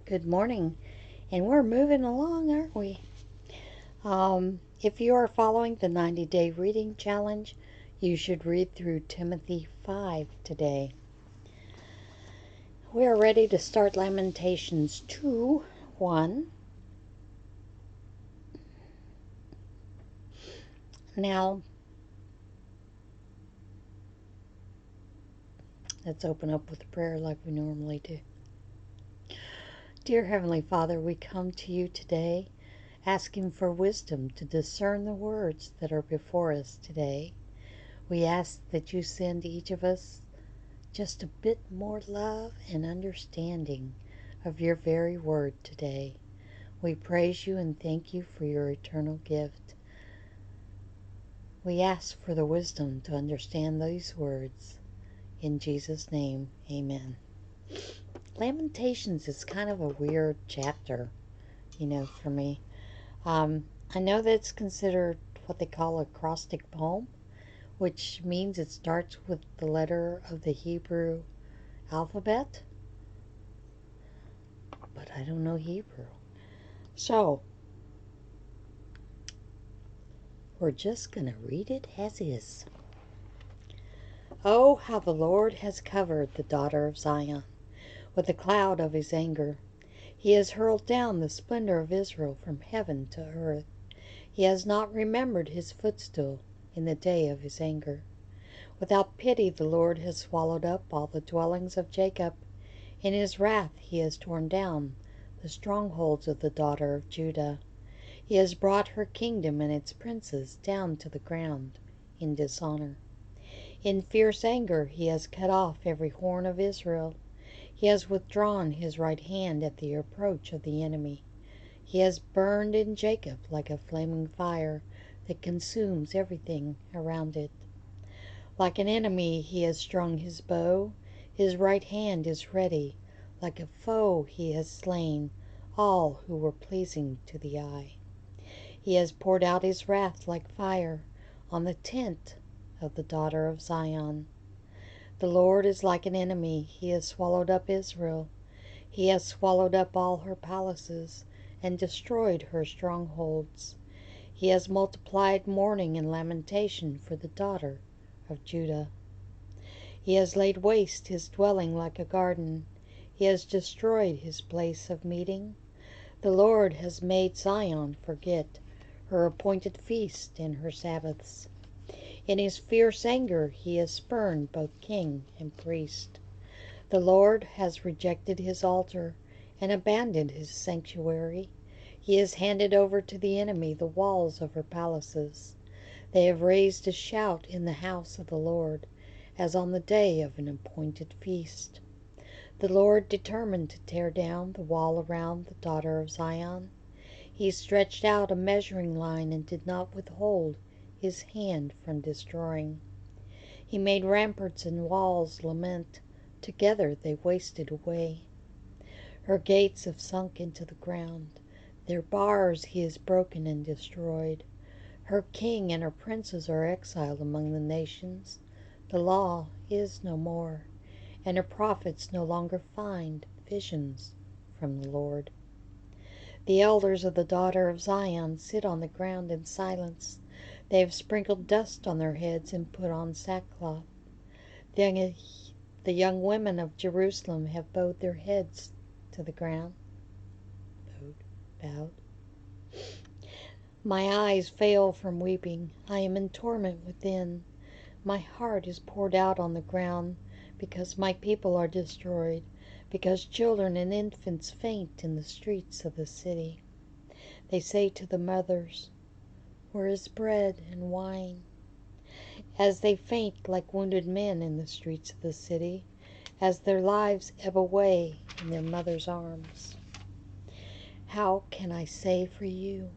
Good morning, and we're moving along, aren't we? If you are following the 90-day reading challenge, you should read through Timothy 5 today. We are ready to start Lamentations 2:1. Now, let's open up with a prayer like we normally do. Dear Heavenly Father, we come to you today asking for wisdom to discern the words that are before us today. We ask that you send each of us just a bit more love and understanding of your very word today. We praise you and thank you for your eternal gift. We ask for the wisdom to understand these words. In Jesus' name, amen. Lamentations is kind of a weird chapter, for me. I know that it's considered what they call a acrostic poem, which means it starts with the letter of the Hebrew alphabet, but I don't know Hebrew. So, we're just going to read it as is. Oh, how the Lord has covered the daughter of Zion with the cloud of his anger. He has hurled down the splendor of Israel from heaven to earth. He has not remembered his footstool in the day of his anger. Without pity the Lord has swallowed up all the dwellings of Jacob. In his wrath he has torn down the strongholds of the daughter of Judah. He has brought her kingdom and its princes down to the ground in dishonor. In fierce anger he has cut off every horn of Israel. He has withdrawn his right hand at the approach of the enemy. He has burned in Jacob like a flaming fire that consumes everything around it. Like an enemy he has strung his bow. His right hand is ready. Like a foe he has slain all who were pleasing to the eye. He has poured out his wrath like fire on the tent of the daughter of Zion. The Lord is like an enemy. He has swallowed up Israel. He has swallowed up all her palaces and destroyed her strongholds. He has multiplied mourning and lamentation for the daughter of Judah. He has laid waste his dwelling like a garden. He has destroyed his place of meeting. The Lord has made Zion forget her appointed feast and her Sabbaths. In his fierce anger he has spurned both king and priest. The Lord has rejected his altar and abandoned his sanctuary. He has handed over to the enemy the walls of her palaces. They have raised a shout in the house of the Lord, as on the day of an appointed feast. The Lord determined to tear down the wall around the daughter of Zion. He stretched out a measuring line and did not withhold his hand from destroying. He made ramparts and walls lament. Together they wasted away. Her gates have sunk into the ground. Their bars he has broken and destroyed. Her king and her princes are exiled among the nations. The law is no more, and her prophets no longer find visions from the Lord. The elders of the daughter of Zion sit on the ground in silence. They have sprinkled dust on their heads and put on sackcloth. The young women of Jerusalem have bowed their heads to the ground. Bowed. My eyes fail from weeping. I am in torment within. My heart is poured out on the ground because my people are destroyed, because children and infants faint in the streets of the city. They say to the mothers, "Where is bread and wine?" As they faint like wounded men in the streets of the city, as their lives ebb away in their mother's arms. How can I say for you?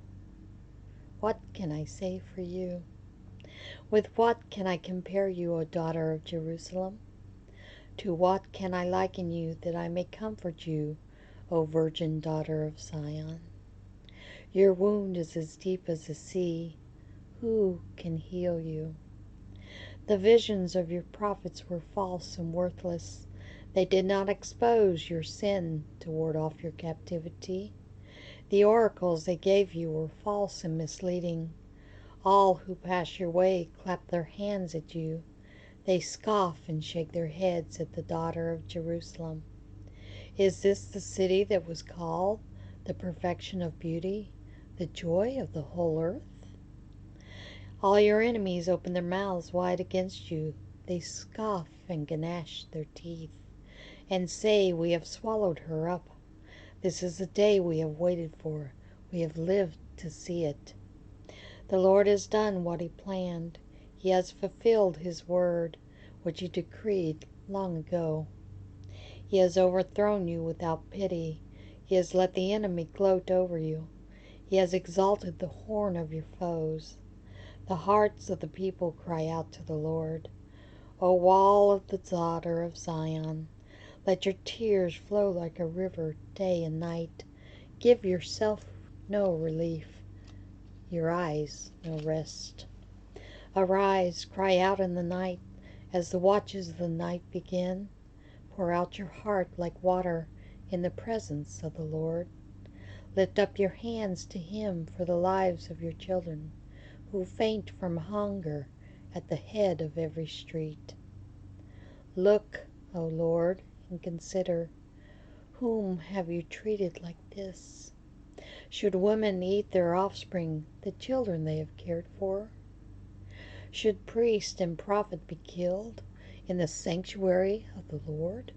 What can I say for you? With what can I compare you, O daughter of Jerusalem? To what can I liken you that I may comfort you, O virgin daughter of Zion? Your wound is as deep as the sea. Who can heal you? The visions of your prophets were false and worthless. They did not expose your sin to ward off your captivity. The oracles they gave you were false and misleading. All who pass your way clap their hands at you. They scoff and shake their heads at the daughter of Jerusalem. Is this the city that was called the perfection of beauty, the joy of the whole earth? All your enemies open their mouths wide against you. They scoff and gnash their teeth, and say, "We have swallowed her up. This is the day we have waited for. We have lived to see it." The Lord has done what he planned. He has fulfilled his word, which he decreed long ago. He has overthrown you without pity. He has let the enemy gloat over you. He has exalted the horn of your foes. The hearts of the people cry out to the Lord. O wall of the daughter of Zion, let your tears flow like a river day and night. Give yourself no relief, your eyes no rest. Arise, cry out in the night, as the watches of the night begin. Pour out your heart like water in the presence of the Lord. Lift up your hands to him for the lives of your children, who faint from hunger at the head of every street. Look, O Lord, and consider, whom have you treated like this? Should women eat their offspring, the children they have cared for? Should priest and prophet be killed in the sanctuary of the Lord?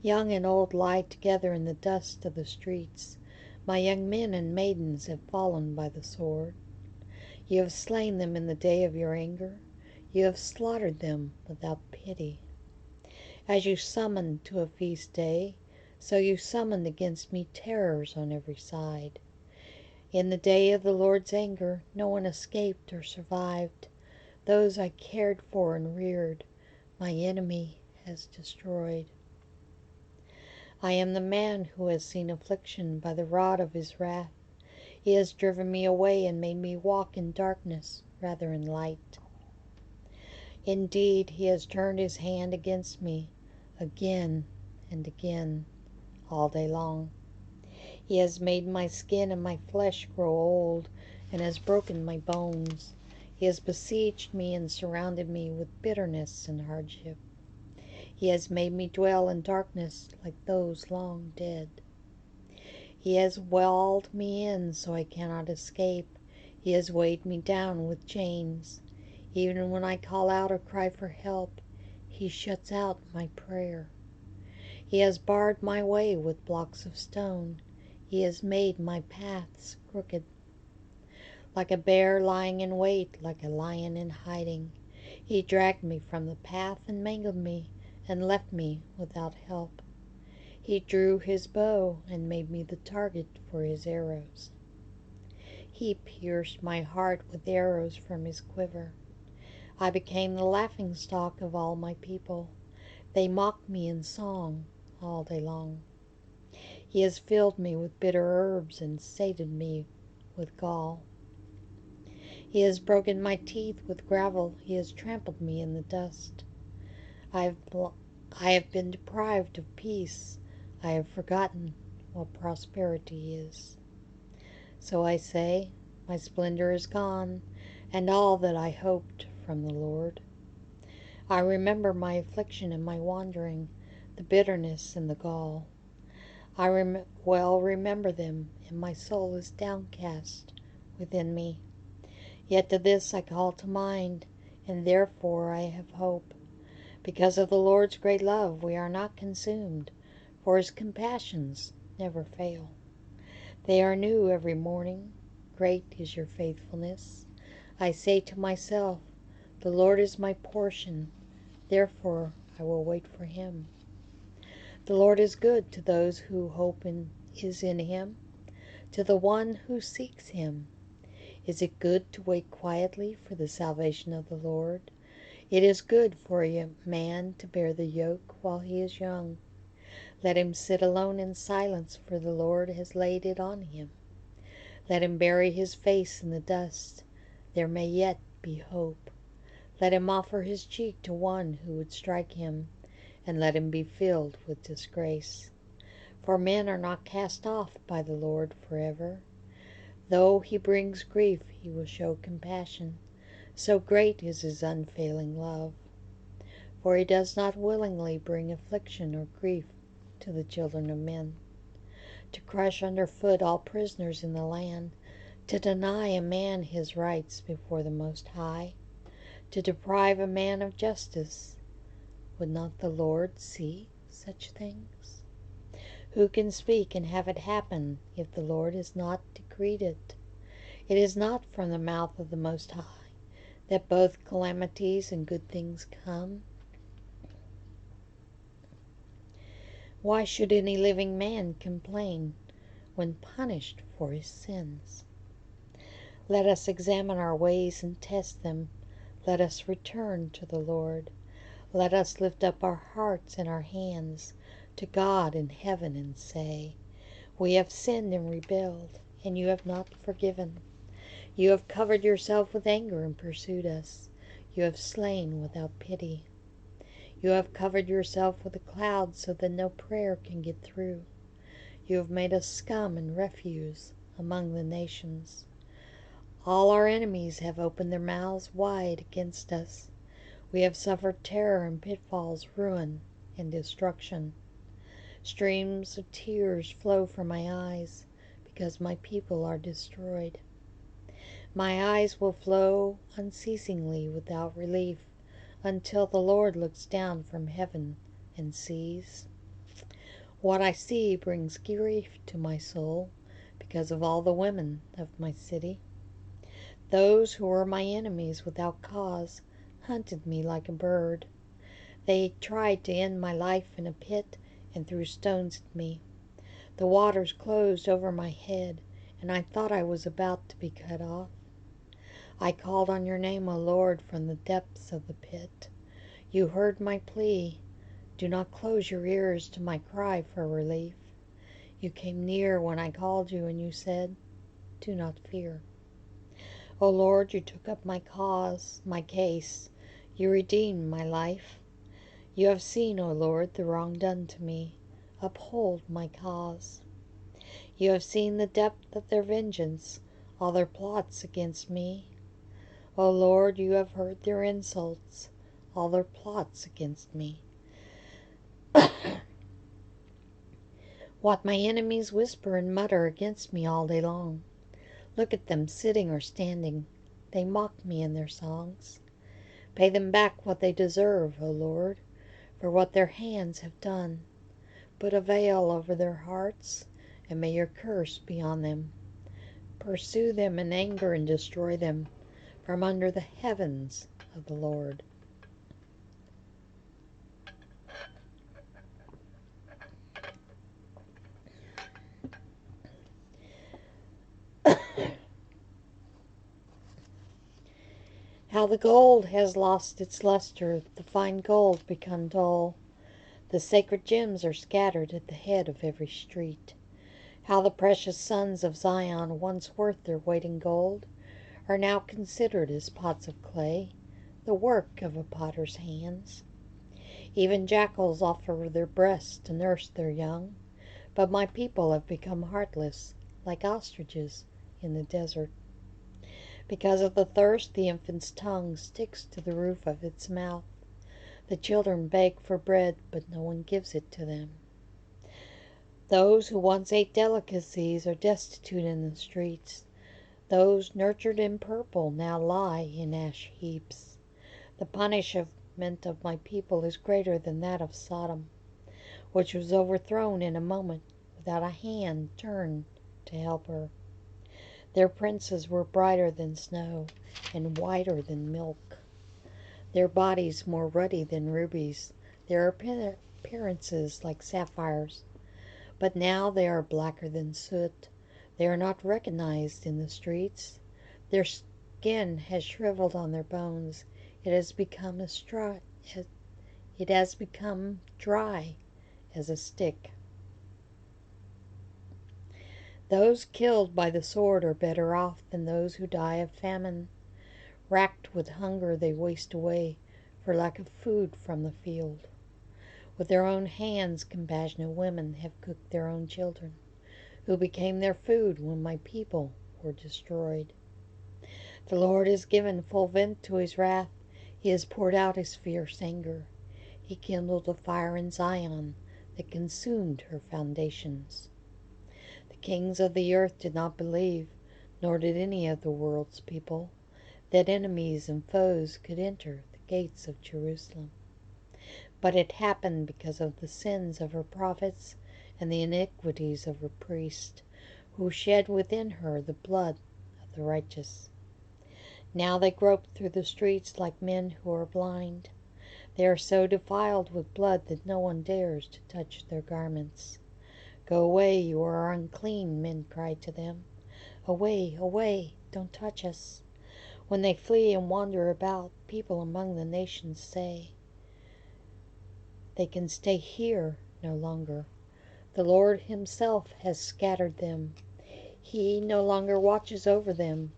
Young and old lie together in the dust of the streets. My young men and maidens have fallen by the sword. You have slain them in the day of your anger. You have slaughtered them without pity. As you summoned to a feast day, so you summoned against me terrors on every side. In the day of the Lord's anger, no one escaped or survived. Those I cared for and reared, my enemy has destroyed. I am the man who has seen affliction by the rod of his wrath. He has driven me away and made me walk in darkness rather than light. Indeed, he has turned his hand against me again and again, all day long. He has made my skin and my flesh grow old, and has broken my bones. He has besieged me and surrounded me with bitterness and hardship. He has made me dwell in darkness like those long dead. He has walled me in so I cannot escape. He has weighed me down with chains. Even when I call out or cry for help, he shuts out my prayer. He has barred my way with blocks of stone. He has made my paths crooked. Like a bear lying in wait, like a lion in hiding, he dragged me from the path and mangled me, and left me without help. He drew his bow and made me the target for his arrows. He pierced my heart with arrows from his quiver. I became the laughingstock of all my people. They mocked me in song all day long. He has filled me with bitter herbs and sated me with gall. He has broken my teeth with gravel. He has trampled me in the dust. I have been deprived of peace. I have forgotten what prosperity is. So I say, my splendor is gone, and all that I hoped from the Lord. I remember my affliction and my wandering, the bitterness and the gall. I well remember them, and my soul is downcast within me. Yet to this I call to mind, and therefore I have hope. Because of the Lord's great love we are not consumed, for his compassions never fail. They are new every morning. Great is your faithfulness. I say to myself, the Lord is my portion, therefore I will wait for him. The Lord is good to those who hope is in him, to the one who seeks him. Is it good to wait quietly for the salvation of the Lord? It is good for a man to bear the yoke while he is young. Let him sit alone in silence, for the Lord has laid it on him. Let him bury his face in the dust. There may yet be hope. Let him offer his cheek to one who would strike him, and let him be filled with disgrace. For men are not cast off by the Lord forever. Though he brings grief, he will show compassion. So great is his unfailing love. For he does not willingly bring affliction or grief to the children of men. To crush underfoot all prisoners in the land, to deny a man his rights before the Most High, to deprive a man of justice. Would not the Lord see such things? Who can speak and have it happen if the Lord has not decreed it? It is not from the mouth of the Most High that both calamities and good things come. Why should any living man complain when punished for his sins? Let us examine our ways and test them. Let us return to the Lord. Let us lift up our hearts and our hands to God in heaven and say, we have sinned and rebelled, and you have not forgiven. You have covered yourself with anger and pursued us. You have slain without pity. You have covered yourself with a cloud so that no prayer can get through. You have made us scum and refuse among the nations. All our enemies have opened their mouths wide against us. We have suffered terror and pitfalls, ruin and destruction. Streams of tears flow from my eyes because my people are destroyed. My eyes will flow unceasingly without relief until the Lord looks down from heaven and sees. What I see brings grief to my soul because of all the women of my city. Those who were my enemies without cause hunted me like a bird. They tried to end my life in a pit and threw stones at me. The waters closed over my head, and I thought I was about to be cut off. I called on your name, O Lord, from the depths of the pit. You heard my plea. Do not close your ears to my cry for relief. You came near when I called you, and you said, do not fear. O Lord, you took up my cause, my case. You redeemed my life. You have seen, O Lord, the wrong done to me. Uphold my cause. You have seen the depth of their vengeance, all their plots against me. O Lord, you have heard their insults, all their plots against me. What my enemies whisper and mutter against me all day long. Look at them sitting or standing. They mock me in their songs. Pay them back what they deserve, O Lord, for what their hands have done. Put a veil over their hearts, and may your curse be on them. Pursue them in anger and destroy them from under the heavens of the Lord. How the gold has lost its luster, the fine gold become dull. The sacred gems are scattered at the head of every street. How the precious sons of Zion, once worth their weight in gold, are now considered as pots of clay, the work of a potter's hands. Even jackals offer their breasts to nurse their young, but my people have become heartless, like ostriches in the desert. Because of the thirst, the infant's tongue sticks to the roof of its mouth. The children beg for bread, but no one gives it to them. Those who once ate delicacies are destitute in the streets. Those nurtured in purple now lie in ash heaps. The punishment of my people is greater than that of Sodom, which was overthrown in a moment without a hand turned to help her. Their princes were brighter than snow and whiter than milk. Their bodies more ruddy than rubies, their appearances like sapphires. But now they are blacker than soot. They are not recognized in the streets. Their skin has shriveled on their bones. It has become dry as a stick. Those killed by the sword are better off than those who die of famine. Racked with hunger, they waste away for lack of food from the field. With their own hands compassionate women have cooked their own children, who became their food when my people were destroyed. The Lord has given full vent to his wrath. He has poured out his fierce anger. He kindled a fire in Zion that consumed her foundations. The kings of the earth did not believe, nor did any of the world's people, that enemies and foes could enter the gates of Jerusalem. But it happened because of the sins of her prophets and the iniquities of her priests, who shed within her the blood of the righteous. Now they grope through the streets like men who are blind. They are so defiled with blood that no one dares to touch their garments. Go away, you are unclean, men cry to them. Away, away, don't touch us. When they flee and wander about, people among the nations say, they can stay here no longer. The Lord himself has scattered them. He no longer watches over them,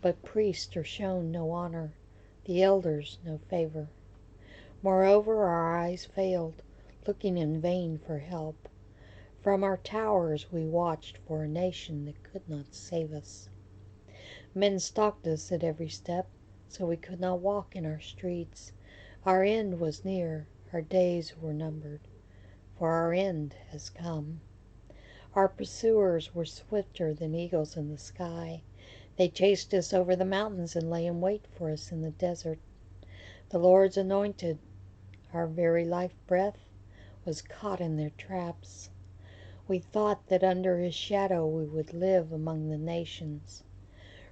but priests are shown no honor, the elders no favor. Moreover, our eyes failed, looking in vain for help. From our towers we watched for a nation that could not save us. Men stalked us at every step, so we could not walk in our streets. Our end was near, our days were numbered, for our end has come. Our pursuers were swifter than eagles in the sky. They chased us over the mountains and lay in wait for us in the desert. The Lord's anointed, our very life breath, was caught in their traps. We thought that under his shadow we would live among the nations.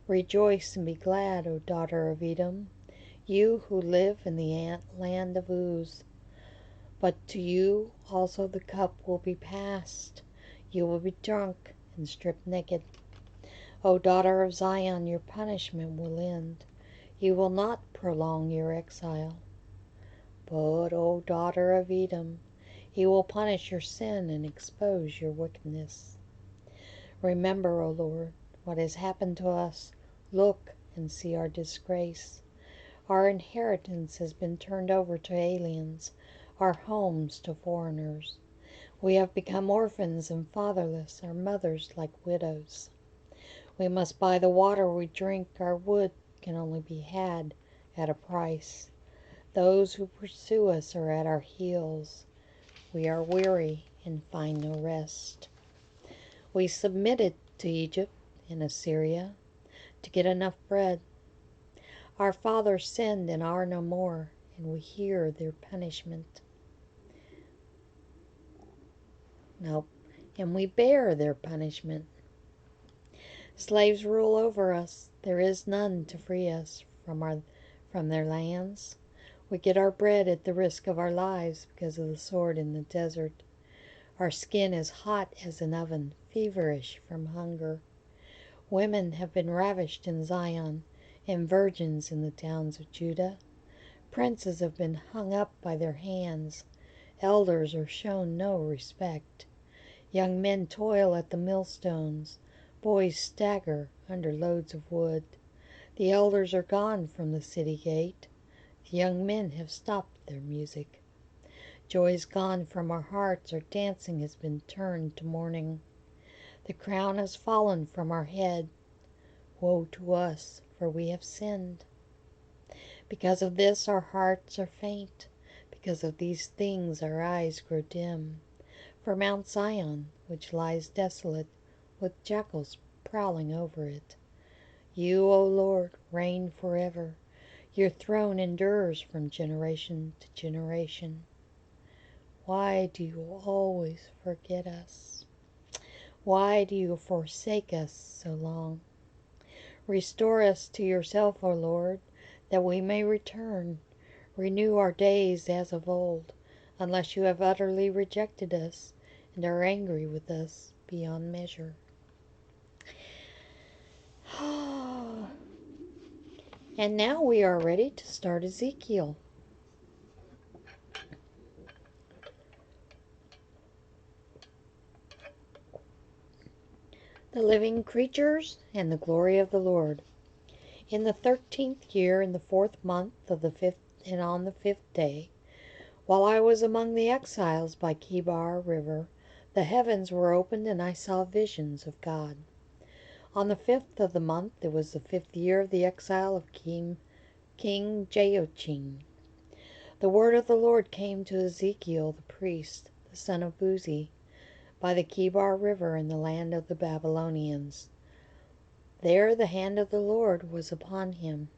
Rejoice and be glad, O daughter of Edom, you who live in the land of Uz. But to you also the cup will be passed. You will be drunk and stripped naked. O daughter of Zion, your punishment will end. You will not prolong your exile. But, O daughter of Edom, he will punish your sin and expose your wickedness. Remember, O Lord, what has happened to us. Look and see our disgrace. Our inheritance has been turned over to aliens, our homes to foreigners. We have become orphans and fatherless, our mothers like widows. We must buy the water we drink, our wood can only be had at a price. Those who pursue us are at our heels. We are weary and find no rest. We submitted to Egypt and Assyria to get enough bread. Our fathers sinned and are no more, and we hear their punishment. And we bear their punishment. Slaves rule over us. There is none to free us from their lands. We get our bread at the risk of our lives because of the sword in the desert. Our skin is hot as an oven, feverish from hunger. Women have been ravished in Zion, and virgins in the towns of Judah. Princes have been hung up by their hands. Elders are shown no respect. Young men toil at the millstones. Boys stagger under loads of wood. The elders are gone from the city gate. The young men have stopped their music. Joy is gone from our hearts. Our dancing has been turned to mourning. The crown has fallen from our head. Woe to us, for we have sinned. Because of this our hearts are faint. Because of these things our eyes grow dim. For Mount Zion, which lies desolate, with jackals prowling over it. You, O Lord, reign forever. Your throne endures from generation to generation. Why do you always forget us? Why do you forsake us so long? Restore us to yourself, O Lord, that we may return. Renew our days as of old, unless you have utterly rejected us and are angry with us beyond measure. And now we are ready to start Ezekiel. The living creatures and the glory of the Lord. In the 13th year, in the 4th month of the 5th, and on the 5th day, While I was among the exiles by Kebar River, the heavens were opened and I saw visions of God. On the 5th of the month, it was the 5th year of the exile of King Jehoiachin. The word of the Lord came to Ezekiel the priest, the son of Buzi, by the Kebar River in the land of the Babylonians. There the hand of the Lord was upon him.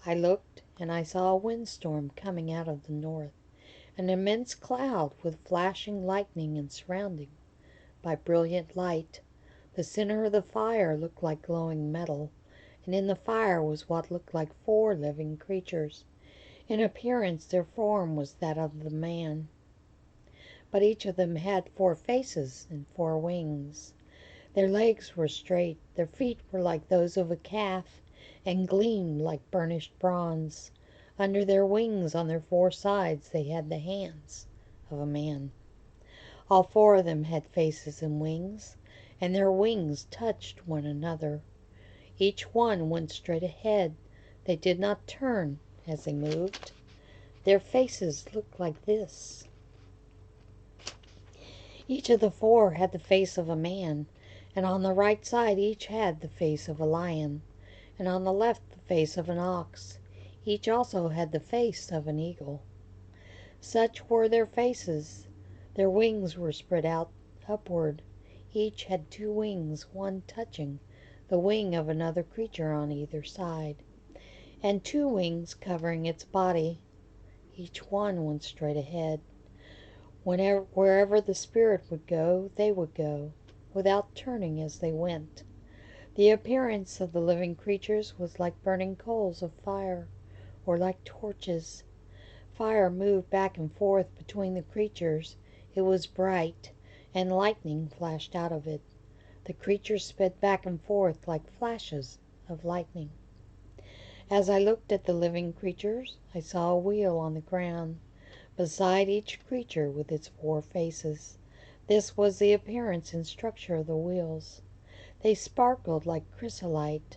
I looked, and I saw a windstorm coming out of the north, an immense cloud with flashing lightning and surrounding by brilliant light. The center of the fire looked like glowing metal, and in the fire was what looked like 4 living creatures. In appearance their form was that of the man, but each of them had 4 faces and 4 wings. Their legs were straight, their feet were like those of a calf, and gleamed like burnished bronze. Under their wings on their 4 sides they had the hands of a man. All 4 of them had faces and wings, and their wings touched one another. Each one went straight ahead. They did not turn as they moved. Their faces looked like this. Each of the 4 had the face of a man, and on the right side each had the face of a lion, and on the left the face of an ox. Each also had the face of an eagle. Such were their faces. Their wings were spread out upward. Each had 2 wings, one touching the wing of another creature on either side, and 2 wings covering its body. Each one went straight ahead. Wherever the Spirit would go, they would go, without turning as they went. The appearance of the living creatures was like burning coals of fire, or like torches. Fire moved back and forth between the creatures. It was bright, and lightning flashed out of it. The creatures sped back and forth like flashes of lightning. As I looked at the living creatures, I saw a wheel on the ground, beside each creature with its 4 faces. This was the appearance and structure of the wheels. They sparkled like chrysolite,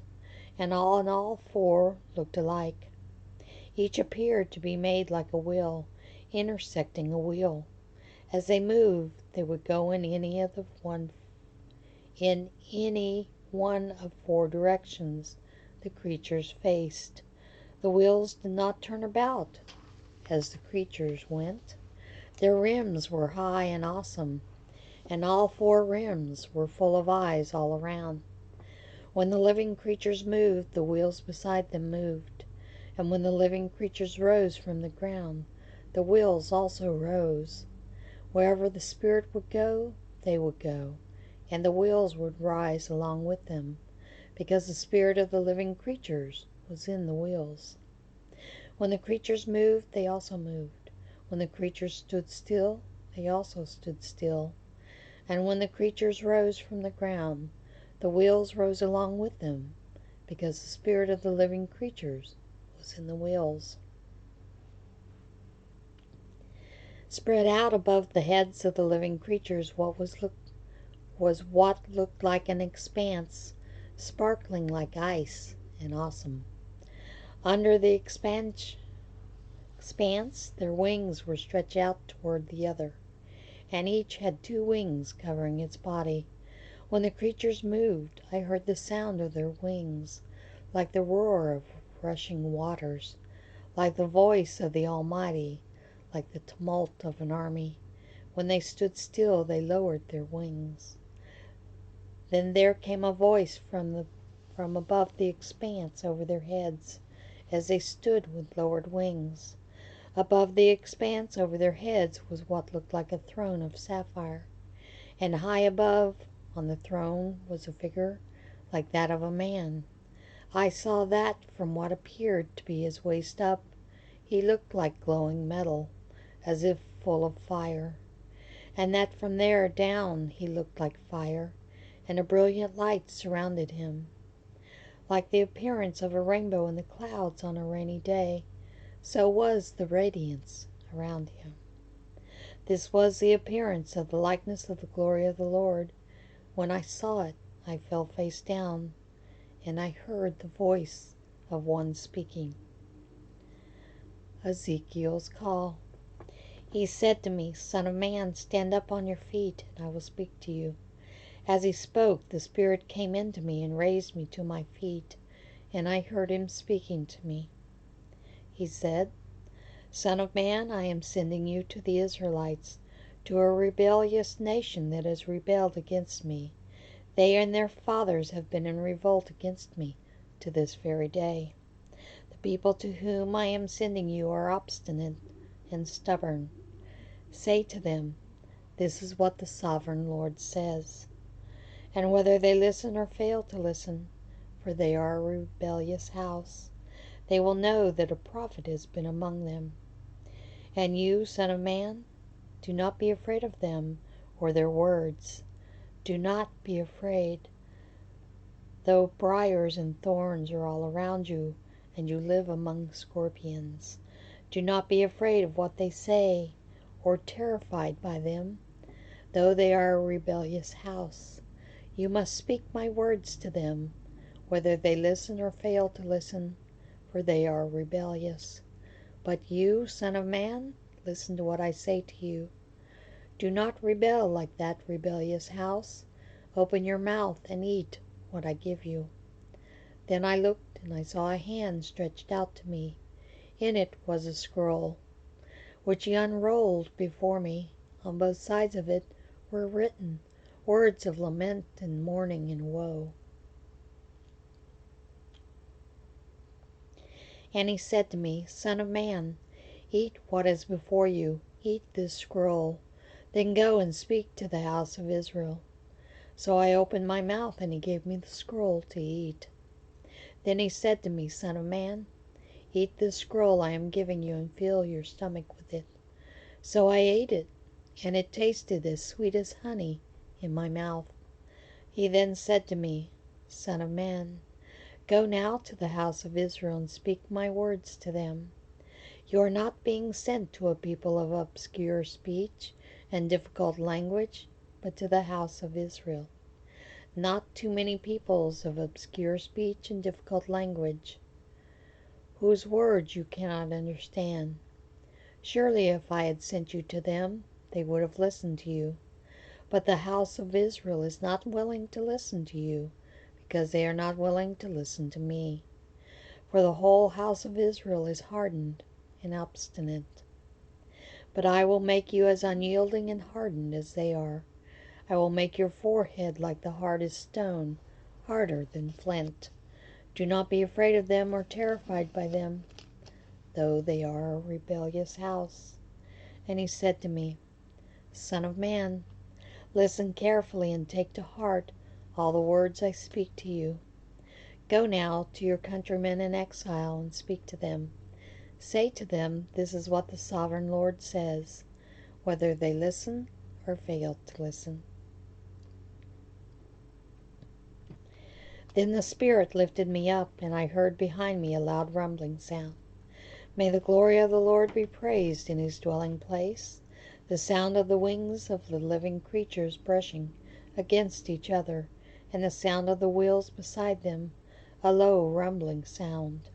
and all 4 looked alike. Each appeared to be made like a wheel, intersecting a wheel. As they moved, they would go in any one of 4 directions the creatures faced. The wheels did not turn about as the creatures went. Their rims were high and awesome, and all 4 rims were full of eyes all around. When the living creatures moved, the wheels beside them moved. And when the living creatures rose from the ground, the wheels also rose. Wherever the Spirit would go, they would go, and the wheels would rise along with them, because the spirit of the living creatures was in the wheels. When the creatures moved, they also moved. When the creatures stood still, they also stood still. And when the creatures rose from the ground, the wheels rose along with them, because the spirit of the living creatures was in the wheels. Spread out above the heads of the living creatures was what looked like an expanse, sparkling like ice and awesome. Under the expanse, their wings were stretched out toward the other, and each had 2 wings covering its body. When the creatures moved, I heard the sound of their wings, like the roar of rushing waters, like the voice of the Almighty, like the tumult of an army. When they stood still, they lowered their wings. Then there came a voice from above the expanse over their heads, as they stood with lowered wings. Above the expanse over their heads was what looked like a throne of sapphire, and high above on the throne was a figure like that of a man. I saw that from what appeared to be his waist up, he looked like glowing metal, as if full of fire, and that from there down he looked like fire, and a brilliant light surrounded him. Like the appearance of a rainbow in the clouds on a rainy day, so was the radiance around him. This was the appearance of the likeness of the glory of the Lord. When I saw it, I fell face down, and I heard the voice of one speaking. Ezekiel's call. He said to me, Son of man, stand up on your feet, and I will speak to you. As he spoke, the Spirit came into me and raised me to my feet, and I heard him speaking to me. He said, Son of man, I am sending you to the Israelites, to a rebellious nation that has rebelled against me. They and their fathers have been in revolt against me to this very day. The people to whom I am sending you are obstinate and stubborn. Say to them, this is what the sovereign Lord says. And whether they listen or fail to listen, for they are a rebellious house, they will know that a prophet has been among them. And you, Son of man, do not be afraid of them or their words. Do not be afraid, though briars and thorns are all around you, and you live among scorpions. Do not be afraid of what they say, or terrified by them, though they are a rebellious house. You must speak my words to them, whether they listen or fail to listen, for they are rebellious. But you, Son of man, listen to what I say to you. Do not rebel like that rebellious house. Open your mouth and eat what I give you. Then I looked, and I saw a hand stretched out to me. In it was a scroll, which he unrolled before me. On both sides of it were written words of lament and mourning and woe. And he said to me, Son of man, eat what is before you, eat this scroll, then go and speak to the house of Israel. So I opened my mouth, and he gave me the scroll to eat. Then he said to me, Son of man, eat this scroll I am giving you, and fill your stomach with it. So I ate it, and it tasted as sweet as honey in my mouth. He then said to me, Son of man, go now to the house of Israel and speak my words to them. You are not being sent to a people of obscure speech and difficult language, but to the house of Israel. Not too many peoples of obscure speech and difficult language, whose words you cannot understand. Surely if I had sent you to them, they would have listened to you. But the house of Israel is not willing to listen to you, because they are not willing to listen to me. For the whole house of Israel is hardened and obstinate. But I will make you as unyielding and hardened as they are. I will make your forehead like the hardest stone, harder than flint. Do not be afraid of them or terrified by them, though they are a rebellious house. And he said to me, Son of man, listen carefully and take to heart all the words I speak to you. Go now to your countrymen in exile and speak to them. Say to them, this is what the sovereign Lord says, whether they listen or fail to listen. Then the Spirit lifted me up, and I heard behind me a loud rumbling sound. May the glory of the Lord be praised in his dwelling place. The sound of the wings of the living creatures brushing against each other, and the sound of the wheels beside them, a low rumbling sound.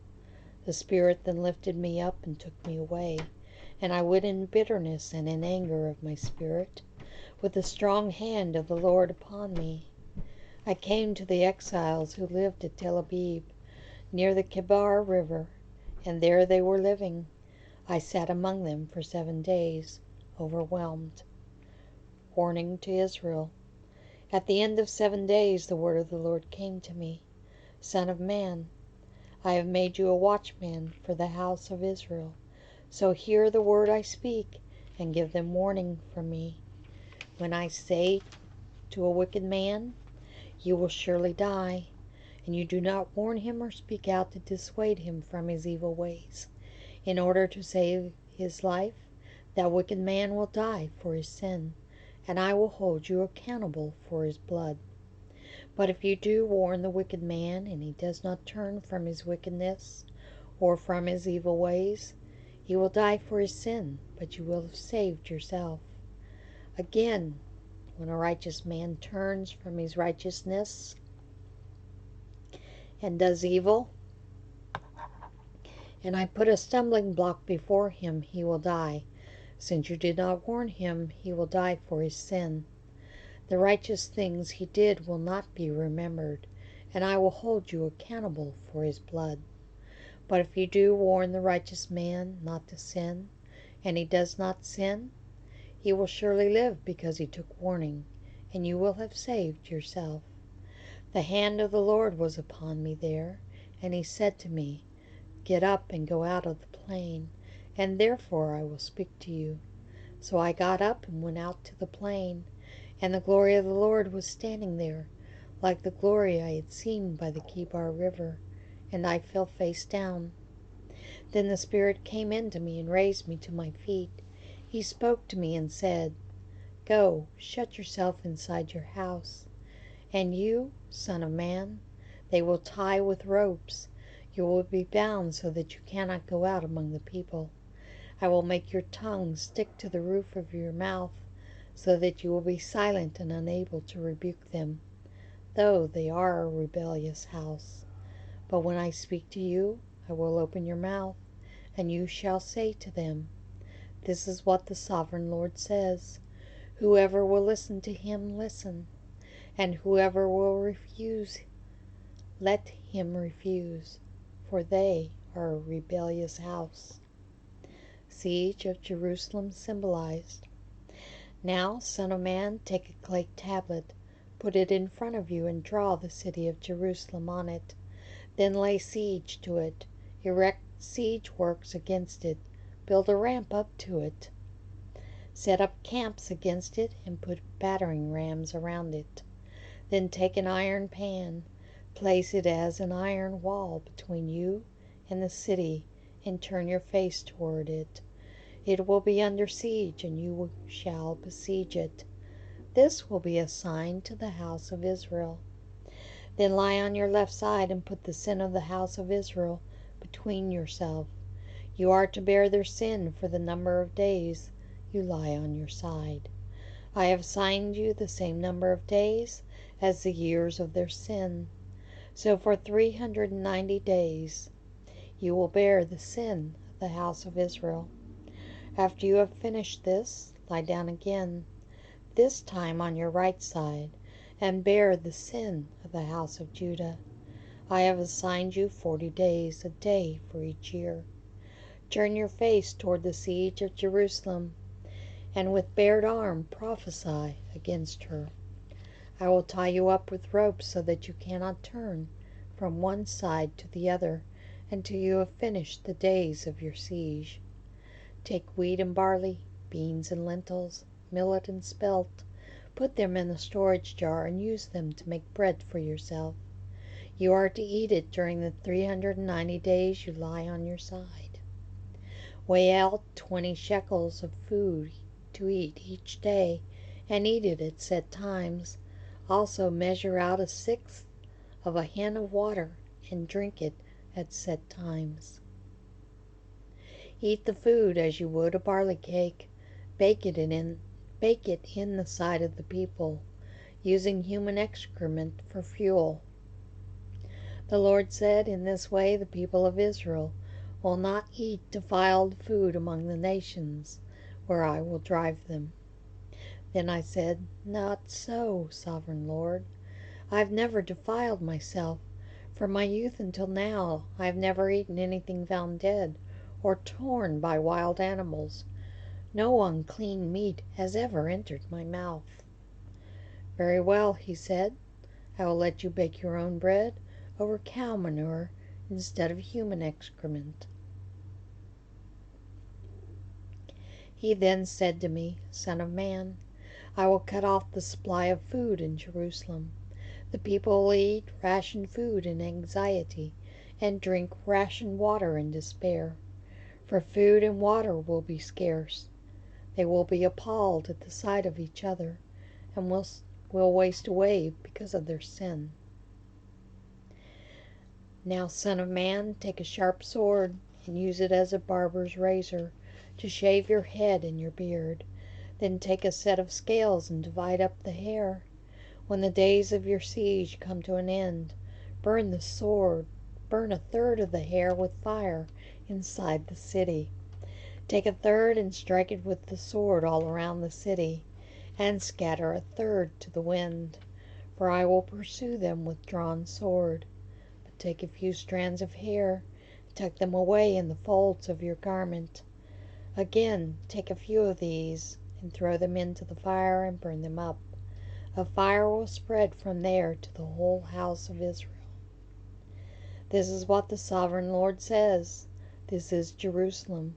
The Spirit then lifted me up and took me away, and I went in bitterness and in anger of my spirit, with the strong hand of the Lord upon me. I came to the exiles who lived at Tel Aviv, near the Kebar River, and there they were living. I sat among them for 7 days, overwhelmed. Warning to Israel. At the end of 7 days the word of the Lord came to me. Son of man, I have made you a watchman for the house of Israel. So hear the word I speak, and give them warning from me. When I say to a wicked man, you will surely die, and you do not warn him or speak out to dissuade him from his evil ways, in order to save his life, that wicked man will die for his sin, and I will hold you accountable for his blood. But if you do warn the wicked man, and he does not turn from his wickedness or from his evil ways, he will die for his sin, but you will have saved yourself. Again, when a righteous man turns from his righteousness and does evil, and I put a stumbling block before him, he will die. Since you did not warn him, he will die for his sin. The righteous things he did will not be remembered, and I will hold you accountable for his blood. But if you do warn the righteous man not to sin, and he does not sin, he will surely live because he took warning, and you will have saved yourself. The hand of the Lord was upon me there, and he said to me, Get up and go out of the plain, and therefore I will speak to you. So I got up and went out to the plain, and the glory of the Lord was standing there, like the glory I had seen by the Kebar River, and I fell face down. Then the Spirit came into me and raised me to my feet. He spoke to me and said, Go, shut yourself inside your house. And you, son of man, they will tie with ropes. You will be bound so that you cannot go out among the people. I will make your tongue stick to the roof of your mouth, so that you will be silent and unable to rebuke them, though they are a rebellious house. But when I speak to you, I will open your mouth, and you shall say to them, This is what the Sovereign Lord says. Whoever will listen to him, listen, and whoever will refuse, let him refuse, for they are a rebellious house. Siege of Jerusalem symbolized. Now, son of man, take a clay tablet, put it in front of you, and draw the city of Jerusalem on it. Then lay siege to it, erect siege works against it, build a ramp up to it. Set up camps against it, and put battering rams around it. Then take an iron pan, place it as an iron wall between you and the city, and turn your face toward it. It will be under siege, and you shall besiege it. This will be a sign to the house of Israel. Then lie on your left side, and put the sin of the house of Israel between yourself. You are to bear their sin for the number of days you lie on your side. I have assigned you the same number of days as the years of their sin. So for 390 days you will bear the sin of the house of Israel. After you have finished this, lie down again, this time on your right side, and bear the sin of the house of Judah. I have assigned you 40 days, a day for each year. Turn your face toward the siege of Jerusalem, and with bared arm prophesy against her. I will tie you up with ropes so that you cannot turn from one side to the other until you have finished the days of your siege. Take wheat and barley, beans and lentils, millet and spelt, put them in the storage jar, and use them to make bread for yourself. You are to eat it during the 390 days you lie on your side. Weigh out 20 shekels of food to eat each day, and eat it at set times. Also measure out 1/6 of a hin of water, and drink it at set times. Eat the food as you would a barley cake. Bake it in the sight of the people, using human excrement for fuel. The Lord said, In this way the people of Israel will not eat defiled food among the nations where I will drive them. Then I said, Not so, Sovereign Lord. I have never defiled myself. From my youth until now I have never eaten anything found dead or torn by wild animals. No unclean meat has ever entered my mouth. Very well, he said. I will let you bake your own bread over cow manure instead of human excrement. He then said to me, Son of man, I will cut off the supply of food in Jerusalem. The people will eat rationed food in anxiety and drink rationed water in despair. For food and water will be scarce. They will be appalled at the sight of each other, and will waste away because of their sin. Now, son of man, take a sharp sword and use it as a barber's razor to shave your head and your beard. Then take a set of scales and divide up the hair. When the days of your siege come to an end, burn 1/3 of the hair with fire inside the city. Take a third and strike it with the sword all around the city, and scatter a third to the wind, for I will pursue them with drawn sword. But take a few strands of hair, tuck them away in the folds of your garment. Again, take a few of these, and throw them into the fire and burn them up. A fire will spread from there to the whole house of Israel. This is what the sovereign Lord says. This is Jerusalem,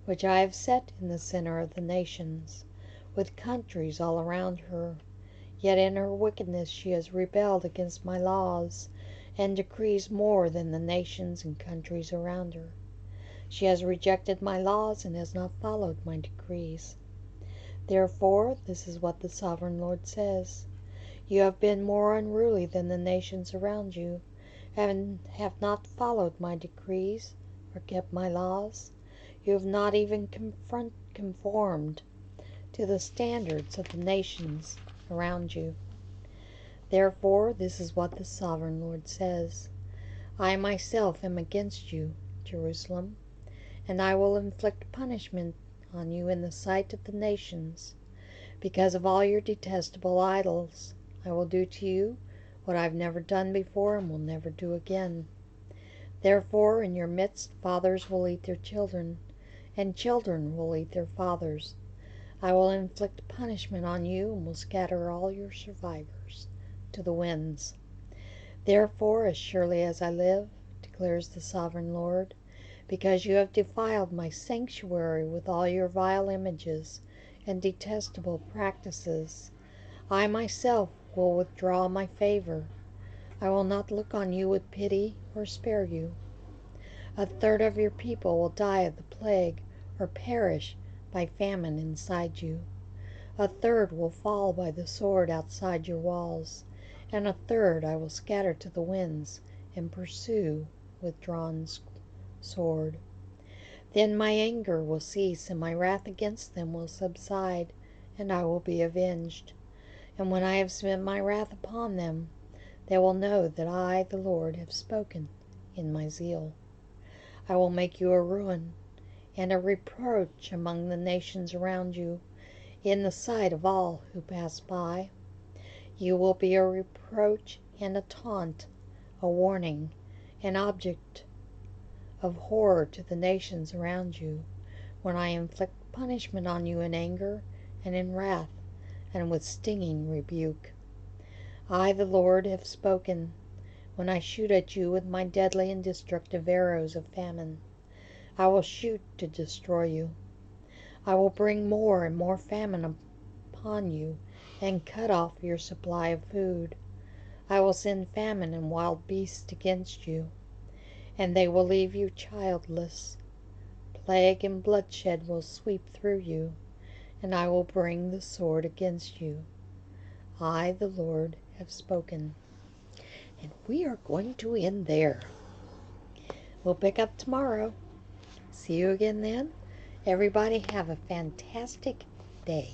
which I have set in the center of the nations, with countries all around her. Yet in her wickedness she has rebelled against my laws, and decrees more than the nations and countries around her. She has rejected my laws and has not followed my decrees. Therefore, this is what the sovereign Lord says. You have been more unruly than the nations around you, and have not followed my decrees or kept my laws. You have not even conformed to the standards of the nations around you. Therefore, this is what the sovereign Lord says. I myself am against you, Jerusalem, and I will inflict punishment on you in the sight of the nations. Because of all your detestable idols, I will do to you what I've never done before and will never do again. Therefore, in your midst, fathers will eat their children, and children will eat their fathers. I will inflict punishment on you and will scatter all your survivors to the winds. Therefore, as surely as I live, declares the sovereign Lord, because you have defiled my sanctuary with all your vile images and detestable practices, I myself will withdraw my favor. I will not look on you with pity or spare you. A third of your people will die of the plague or perish by famine inside you. A third will fall by the sword outside your walls, and a third I will scatter to the winds and pursue with drawn sword. Then my anger will cease, and my wrath against them will subside, and I will be avenged. And when I have spent my wrath upon them, they will know that I, the Lord, have spoken in my zeal. I will make you a ruin and a reproach among the nations around you, in the sight of all who pass by. You will be a reproach and a taunt, a warning, an object of horror to the nations around you, when I inflict punishment on you in anger and in wrath and with stinging rebuke. I, the Lord, have spoken, when I shoot at you with my deadly and destructive arrows of famine. I will shoot to destroy you. I will bring more and more famine upon you and cut off your supply of food. I will send famine and wild beasts against you, and they will leave you childless. Plague and bloodshed will sweep through you, and I will bring the sword against you. I, the Lord, have spoken. And we are going to end there. We'll pick up tomorrow. See you again then. Everybody have a fantastic day.